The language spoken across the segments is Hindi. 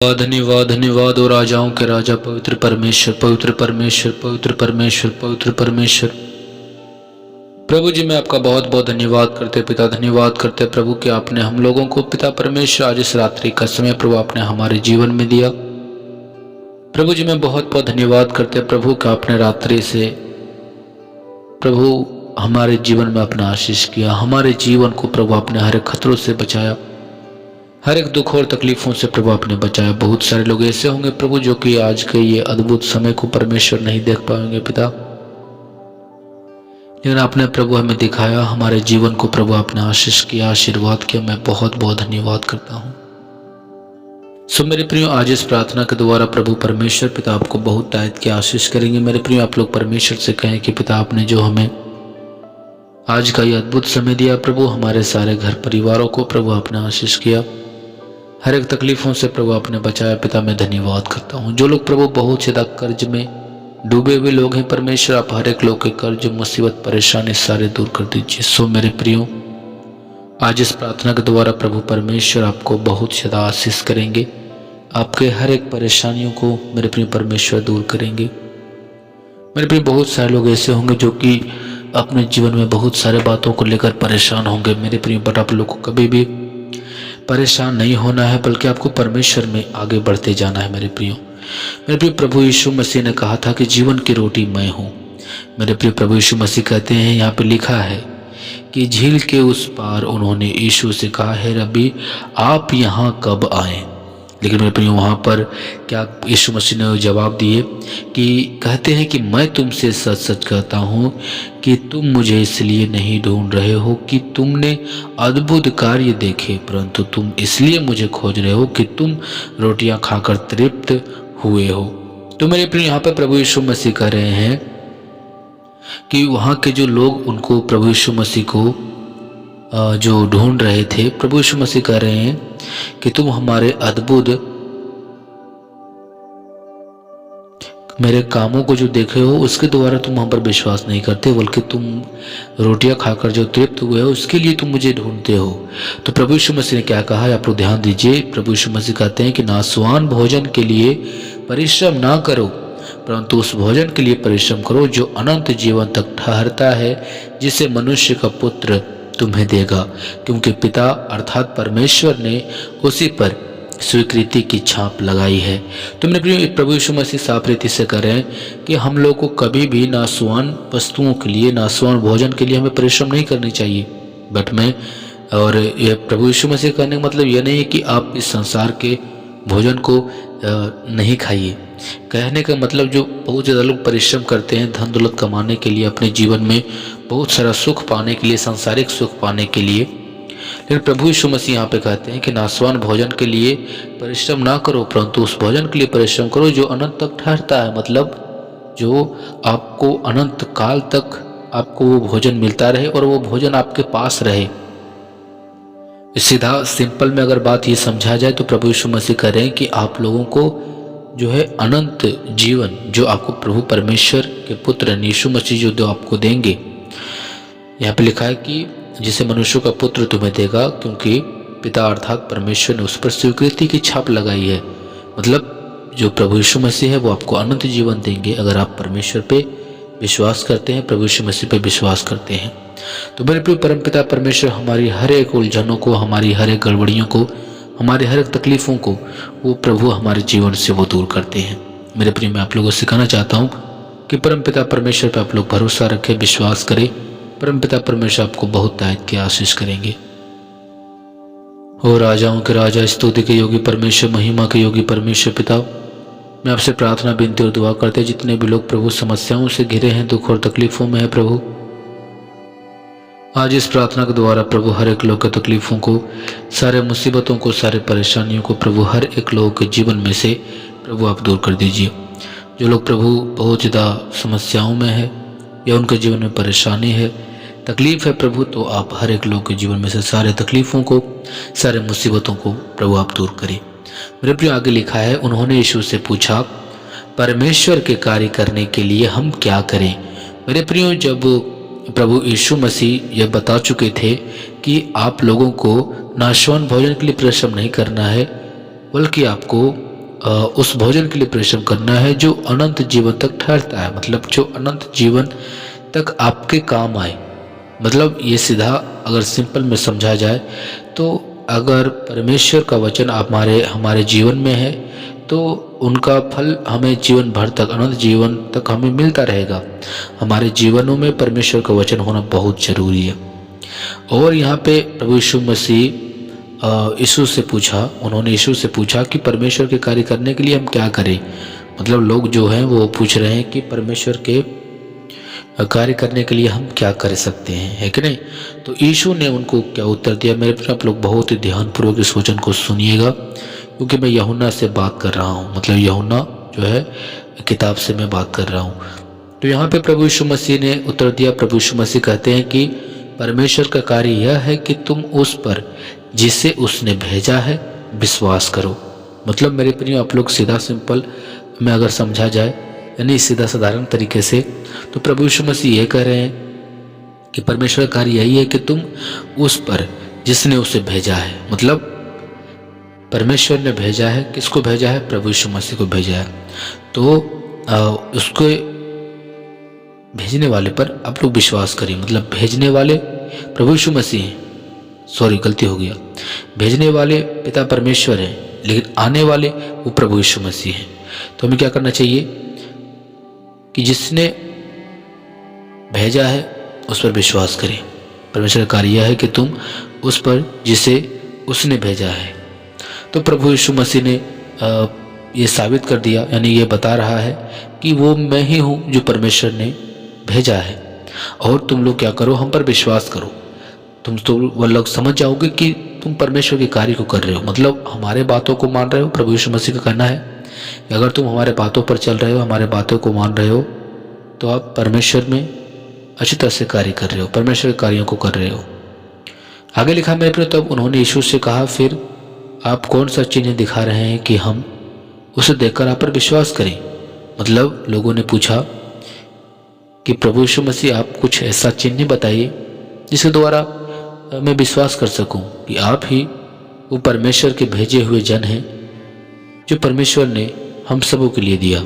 धन्यवाद धन्यवाद ओ राजाओं के राजा पवित्र परमेश्वर पवित्र परमेश्वर पवित्र परमेश्वर पवित्र परमेश्वर। प्रभु जी मैं आपका बहुत बहुत धन्यवाद करते पिता, धन्यवाद करते प्रभु कि आपने हम लोगों को पिता परमेश्वर आज इस रात्रि का समय प्रभु आपने हमारे जीवन में दिया। प्रभु जी मैं बहुत बहुत धन्यवाद करते प्रभु कि आपने रात्रि से प्रभु हमारे जीवन में अपना आशीष किया, हमारे जीवन को प्रभु आपने हर एक खतरों से बचाया, हर एक दुख और तकलीफों से प्रभु आपने बचाया। बहुत सारे लोग ऐसे होंगे प्रभु जो कि आज के ये अद्भुत समय को परमेश्वर नहीं देख पाएंगे पिता, लेकिन आपने प्रभु हमें दिखाया, हमारे जीवन को प्रभु आपने आशीष किया, आशीर्वाद किया। मैं बहुत बहुत धन्यवाद करता हूँ। सो मेरे प्रियो आज इस प्रार्थना के द्वारा प्रभु परमेश्वर पिता आपको बहुत तायत की आशीष करेंगे। मेरे प्रियो आप लोग परमेश्वर से कहें कि पिता आपने जो हमें आज का ये अद्भुत समय दिया प्रभु, हमारे सारे घर परिवारों को प्रभु आपने आशीष किया, हर एक तकलीफों से प्रभु आपने बचाया। पिता मैं धन्यवाद करता हूँ। जो लोग प्रभु बहुत ज़्यादा कर्ज में डूबे हुए लोग हैं परमेश्वर, आप हर एक लोग के कर्ज मुसीबत परेशानी सारे दूर कर दीजिए। सो मेरे प्रियो आज इस प्रार्थना के द्वारा प्रभु परमेश्वर आपको बहुत ज़्यादा आशीष करेंगे, आपके हर एक परेशानियों को मेरे प्रिय परमेश्वर दूर करेंगे। मेरे प्रिय बहुत सारे लोग ऐसे होंगे जो कि अपने जीवन में बहुत सारे बातों को लेकर परेशान होंगे मेरे प्रिय, बट आप लोग को कभी भी परेशान नहीं होना है, बल्कि आपको परमेश्वर में आगे बढ़ते जाना है। मेरे प्रिय प्रभु यीशु मसीह ने कहा था कि जीवन की रोटी मैं हूँ। मेरे प्रिय प्रभु यीशु मसीह कहते हैं, यहाँ पे लिखा है कि झील के उस पार उन्होंने यीशु से कहा है रब्बी आप यहाँ कब आए। लेकिन मेरे प्रिय वहाँ पर क्या यीशु मसीह ने जवाब दिए कि कहते हैं कि मैं तुमसे सच सच कहता हूँ कि तुम मुझे इसलिए नहीं ढूंढ रहे हो कि तुमने अद्भुत कार्य देखे, परंतु तुम इसलिए मुझे खोज रहे हो कि तुम रोटियां खाकर तृप्त हुए हो। तो मेरे प्रिय यहाँ पर प्रभु यीशु मसीह कह रहे हैं कि वहाँ के जो लोग उनको प्रभु यीशु मसीह को जो ढूंढ रहे थे, प्रभु यीशु मसीह कह रहे हैं कि तुम हमारे अद्भुत मेरे कामों को जो देखे हो उसके द्वारा तुम हम पर विश्वास नहीं करते, बल्कि तुम रोटियां खाकर जो तृप्त हुए हो उसके लिए तुम मुझे ढूंढते हो। तो प्रभु यीशु मसीह ने क्या कहा है आप लोग ध्यान दीजिए। प्रभु यीशु मसीह कहते हैं कि नाशवान भोजन के लिए परिश्रम ना करो, परंतु उस भोजन के लिए परिश्रम करो जो अनंत जीवन तक ठहरता है, जिसे मनुष्य का पुत्र तुम्हें देगा, क्योंकि पिता अर्थात परमेश्वर ने उसी पर स्वीकृति की छाप लगाई है। तो मेरे प्रिय प्रभु यीशु मसीह साफ रीति से कह रहे हैं कि हम लोग को कभी भी नाशवान वस्तुओं के लिए, नाशवान भोजन के लिए हमें परिश्रम नहीं करनी चाहिए। बट मैं और ये प्रभु यीशु मसीह कहने का मतलब यह नहीं है कि आप इस संसार के भोजन को नहीं खाइए। कहने का मतलब जो बहुत ज़्यादा लोग परिश्रम करते हैं धन दौलत कमाने के लिए, अपने जीवन में बहुत सारा सुख पाने के लिए, सांसारिक सुख पाने के लिए, लेकिन प्रभु यीशु मसीह यहाँ पे कहते हैं कि नाशवान भोजन के लिए परिश्रम ना करो, परंतु उस भोजन के लिए परिश्रम करो जो अनंत तक ठहरता है, मतलब जो आपको अनंत काल तक आपको वो भोजन मिलता रहे और वो भोजन आपके पास रहे। सीधा सिंपल में अगर बात ये समझा जाए तो प्रभु यीशु मसीह कह रहे हैं कि आप लोगों को जो है अनंत जीवन जो आपको प्रभु परमेश्वर के पुत्र यीशु मसीह जो आपको देंगे। यहाँ पे लिखा है कि जिसे मनुष्य का पुत्र तुम्हें देगा, क्योंकि पिता अर्थात परमेश्वर ने उस पर स्वीकृति की छाप लगाई है। मतलब जो प्रभु यीशु मसीह है वो आपको अनंत जीवन देंगे अगर आप परमेश्वर पे विश्वास करते हैं, प्रभु यीशु मसीह पे विश्वास करते हैं। तो मेरे प्रिय परमपिता परमेश्वर हमारी हर एक उलझनों को, हमारी हर एक गड़बड़ियों को, हमारे हर एक तकलीफ़ों को वो प्रभु हमारे जीवन से वो दूर करते हैं। मेरे प्रिय मैं आप लोगों से कहना चाहता हूँ कि परमपिता परमेश्वर पे आप लोग भरोसा रखें, विश्वास करें। परमपिता परमेश्वर आपको बहुत तायत की आशीष करेंगे। हो राजाओं के राजा, स्तुति के योगी परमेश्वर, महिमा के योगी परमेश्वर पिता, मैं आपसे प्रार्थना विनती और दुआ करते हैं जितने भी लोग प्रभु समस्याओं से घिरे हैं, दुख और तकलीफों में है प्रभु, आज इस प्रार्थना के द्वारा प्रभु हर एक लोग के तकलीफों को, सारे मुसीबतों को, सारे परेशानियों को प्रभु हर एक लोग के जीवन में से प्रभु आप दूर कर दीजिए। जो लोग प्रभु बहुत ज़्यादा समस्याओं में है या उनके जीवन में परेशानी है, तकलीफ है प्रभु, तो आप हर एक लोग के जीवन में से सारे तकलीफ़ों को, सारे मुसीबतों को प्रभु आप दूर करें। मेरे प्रिय आगे लिखा है, उन्होंने यीशु से पूछा परमेश्वर के कार्य करने के लिए हम क्या करें। मेरे प्रियो जब प्रभु यीशु मसीह यह बता चुके थे कि आप लोगों को नाशवान भोजन के लिए परिश्रम नहीं करना है, बल्कि आपको उस भोजन के लिए परिश्रम करना है जो अनंत जीवन तक ठहरता है, मतलब जो अनंत जीवन तक आपके काम आए। मतलब ये सीधा अगर सिंपल में समझा जाए तो अगर परमेश्वर का वचन हमारे जीवन में है तो उनका फल हमें जीवन भर तक, अनंत जीवन तक हमें मिलता रहेगा। हमारे जीवनों में परमेश्वर का वचन होना बहुत जरूरी है। और यहाँ पे प्रभु यीशु मसीह यीशु से पूछा, उन्होंने यीशु से पूछा कि परमेश्वर के कार्य करने के लिए हम क्या करें। मतलब लोग जो हैं वो पूछ रहे हैं कि परमेश्वर के कार्य करने के लिए हम क्या कर सकते हैं, है कि नहीं। तो यीशु ने उनको क्या उत्तर दिया, मेरे प्रिय आप लोग बहुत ही ध्यानपूर्वक इस वचन को सुनिएगा, क्योंकि मैं यूहन्ना से बात कर रहा हूँ, मतलब यूहन्ना जो है किताब से मैं बात कर रहा हूँ। तो यहाँ पे प्रभु यीशु मसीह ने उत्तर दिया। प्रभु यीशु मसीह कहते हैं कि परमेश्वर का कार्य यह है कि तुम उस पर जिसे उसने भेजा है विश्वास करो। मतलब मेरे प्रिय आप लोग सीधा सिंपल में अगर समझा जाए, यानी सीधा साधारण तरीके से, तो प्रभु यीशु मसीह ये कह रहे हैं कि परमेश्वर का कार्य यही है कि तुम उस पर जिसने उसे भेजा है, मतलब परमेश्वर ने भेजा है, किसको भेजा है, प्रभु यीशु मसीह को भेजा है, तो उसको भेजने वाले पर आप लोग विश्वास करिए। मतलब भेजने वाले प्रभु यीशु मसीह हैं, सॉरी गलती हो गया, भेजने वाले पिता परमेश्वर हैं, लेकिन आने वाले वो प्रभु यीशु मसीह हैं। तो हमें क्या करना चाहिए कि जिसने भेजा है उस पर विश्वास करें। परमेश्वर का कार्य यह है कि तुम उस पर जिसे उसने भेजा है। तो प्रभु यीशु मसीह ने ये साबित कर दिया, यानी ये बता रहा है कि वो मैं ही हूँ जो परमेश्वर ने भेजा है, और तुम लोग क्या करो, हम पर विश्वास करो। तुम तो वो लोग समझ जाओगे कि तुम परमेश्वर के कार्य को कर रहे हो, मतलब हमारे बातों को मान रहे हो। प्रभु यीशु मसीह का कहना है कि अगर तुम हमारे बातों पर चल रहे हो, हमारे बातों को मान रहे हो, तो आप परमेश्वर में अच्छी तरह से कार्य कर रहे हो, परमेश्वर के कार्यों को कर रहे हो। आगे लिखा मेरे प्रिय, तब उन्होंने यीशु से कहा, फिर आप कौन सा चिन्ह दिखा रहे हैं कि हम उसे देखकर आप पर विश्वास करें। मतलब लोगों ने पूछा कि प्रभु यीशु मसीह आप कुछ ऐसा चिन्ह बताइए जिसके द्वारा मैं विश्वास कर सकूं कि आप ही वो परमेश्वर के भेजे हुए जन हैं जो परमेश्वर ने हम सबों के लिए दिया।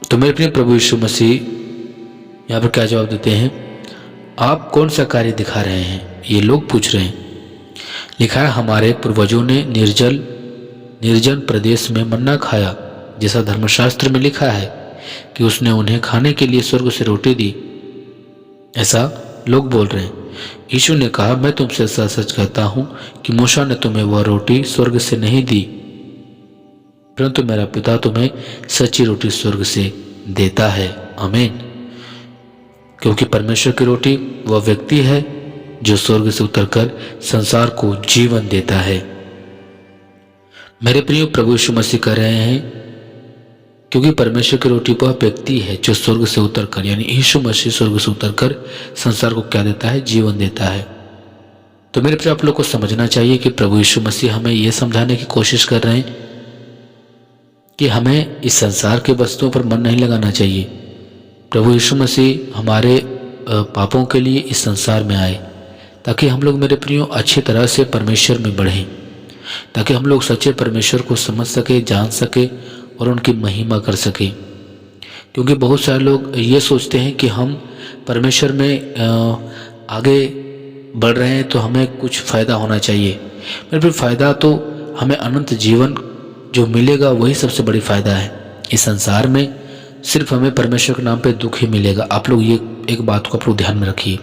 तो मेरे प्रिय प्रभु यीशु मसीह यहाँ पर क्या जवाब देते हैं, आप कौन सा कार्य दिखा रहे हैं, ये लोग पूछ रहे हैं। लिखा है, हमारे पूर्वजों ने निर्जन प्रदेश में मन्ना खाया, जैसा धर्मशास्त्र में लिखा है कि उसने उन्हें खाने के लिए स्वर्ग से रोटी दी, ऐसा लोग बोल रहे हैं। यीशु ने कहा, मैं तुमसे सच सच कहता हूं कि मूसा ने तुम्हें वह रोटी स्वर्ग से नहीं दी, परंतु मेरा पिता तुम्हें सच्ची रोटी स्वर्ग से देता है। आमीन। क्योंकि परमेश्वर की रोटी वह व्यक्ति है जो स्वर्ग से उतरकर संसार को जीवन देता है। मेरे प्रिय प्रभु यीशु मसीह कह रहे हैं, क्योंकि परमेश्वर की रोटी वह व्यक्ति है जो स्वर्ग से उतरकर, यानी यीशु मसीह स्वर्ग से उतरकर संसार को क्या देता है, जीवन देता है। तो मेरे प्रिय आप लोग को समझना चाहिए कि प्रभु यीशु मसीह हमें यह समझाने की कोशिश कर रहे हैं कि हमें इस संसार के वस्तुओं पर मन नहीं लगाना चाहिए। प्रभु यीशु मसीह हमारे पापों के लिए इस संसार में आए ताकि हम लोग मेरे प्रियो अच्छी तरह से परमेश्वर में बढ़ें, ताकि हम लोग सच्चे परमेश्वर को समझ सके, जान सके और उनकी महिमा कर सके। क्योंकि बहुत सारे लोग ये सोचते हैं कि हम परमेश्वर में आगे बढ़ रहे हैं तो हमें कुछ फ़ायदा होना चाहिए। मेरे फिर फ़ायदा तो हमें अनंत जीवन जो मिलेगा वही सबसे बड़ी फ़ायदा है। इस संसार में सिर्फ हमें परमेश्वर के नाम पे दुख ही मिलेगा। आप लोग ये एक बात को आप लोग ध्यान में रखिए,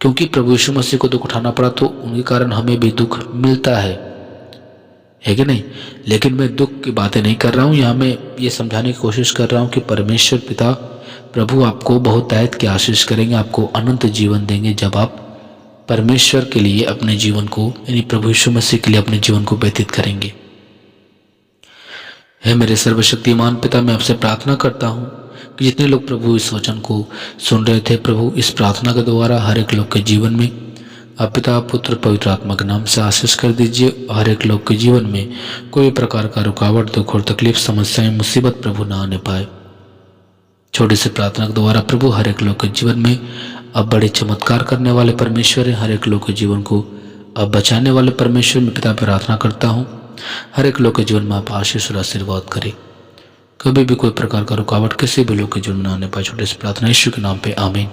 क्योंकि प्रभु यीशु मसीह को दुख उठाना पड़ा तो उनके कारण हमें भी दुख मिलता है कि नहीं। लेकिन मैं दुख की बातें नहीं कर रहा हूँ, यहाँ मैं ये समझाने की कोशिश कर रहा हूँ कि परमेश्वर पिता प्रभु आपको बहुत दायित की आशीष करेंगे, आपको अनंत जीवन देंगे जब आप परमेश्वर के लिए अपने जीवन को, यानी प्रभु यीशु मसीह के लिए अपने जीवन को व्यतीत करेंगे। है मेरे सर्वशक्तिमान पिता, मैं आपसे प्रार्थना करता हूँ कि जितने लोग प्रभु इस वचन को सुन रहे थे, प्रभु इस प्रार्थना के द्वारा हर एक लोग के जीवन में आप पिता पुत्र पवित्र आत्मा के नाम से आशीष कर दीजिए। हर एक लोग के जीवन में कोई प्रकार का रुकावट, दुख और तकलीफ, समस्याएं, मुसीबत प्रभु ना आने पाए। छोटी सी प्रार्थना के द्वारा प्रभु हर एक लोग के जीवन में अब बड़े चमत्कार करने वाले परमेश्वर है। हर एक लोग के जीवन को अब बचाने वाले परमेश्वर में पिता प्रार्थना करता हूँ हर एक लोग के जीवन में आप आशीष और आशीर्वाद करें। कभी भी कोई प्रकार का रुकावट किसी भी लोग के जीवन में आने पाए, छोटे से प्रार्थना यीशु के नाम पे आमीन।